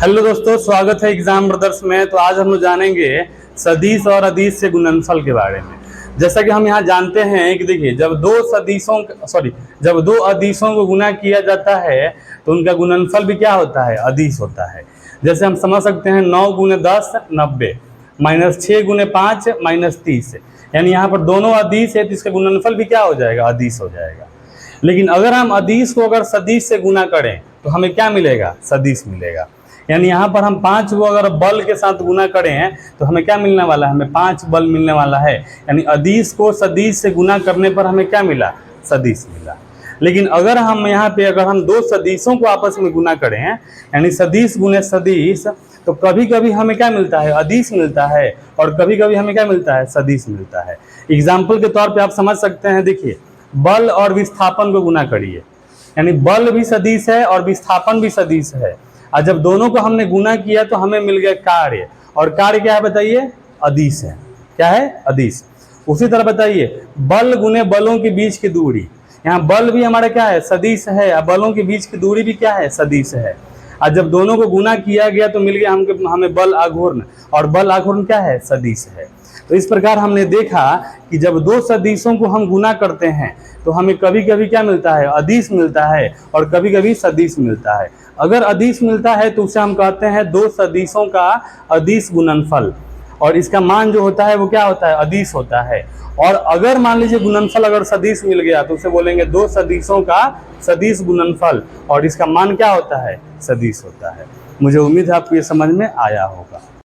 Hello दोस्तों, स्वागत है एग्जाम ब्रदर्स में। तो आज हम लोग जानेंगे सदिश और अदिश से गुणनफल के बारे में। जैसा कि हम यहाँ जानते हैं कि देखिए, जब दो अदिशों को गुना किया जाता है तो उनका गुणनफल भी क्या होता है, अदिश होता है। जैसे हम समझ सकते हैं 9 गुने 10 90, -6 गुने 5 -30। यानी यहाँ पर दोनों अदिश है तो इसका गुणनफल भी क्या हो जाएगा, अदिश हो जाएगा। लेकिन अगर हम अदिश को अगर सदिश से गुना करें तो हमें क्या मिलेगा, सदिश मिलेगा। यानी यहाँ पर हम 5 को अगर बल के साथ गुना करें तो हमें क्या मिलने वाला है, हमें 5 बल मिलने वाला है। यानी अदिश को सदिश से गुना करने पर हमें क्या मिला, सदिश मिला। लेकिन अगर हम यहाँ पे अगर हम दो सदिशों को आपस में गुना करें, यानी सदिश गुने सदिश, तो कभी कभी हमें क्या मिलता है, अदिश मिलता है, और कभी कभी हमें क्या मिलता है, सदिश मिलता है। एग्जाम्पल के तौर पर आप समझ सकते हैं, देखिए बल और विस्थापन को गुना करिए, यानी बल भी सदिश है और विस्थापन भी सदिश है। और जब दोनों को हमने गुना किया तो हमें मिल गया कार्य, और कार्य क्या है बताइए, अदिश है। क्या है, अदिश। उसी तरह बताइए बल गुने बलों के बीच की दूरी, यहाँ बल भी हमारा क्या है, सदिश है, और बलों के बीच की दूरी भी क्या है, सदिश है। और जब दोनों को गुना किया गया तो मिल गया हमें बल आघूर्ण, और बल आघूर्ण क्या है, सदिश है। तो इस प्रकार हमने देखा कि जब दो सदिशों को हम गुना करते हैं तो हमें कभी कभी क्या मिलता है, अदिश मिलता है, और कभी कभी सदिश मिलता है। अगर अदिश मिलता है तो उसे हम कहते हैं दो सदिशों का अदिश गुणनफल, और इसका मान जो होता है वो क्या होता है, अदिश होता है। और अगर मान लीजिए गुणनफल अगर सदिश मिल गया तो उसे बोलेंगे दो सदिशों का सदिश गुणनफल, और इसका मान क्या होता है, सदिश होता है। मुझे उम्मीद है आपको ये समझ में आया होगा।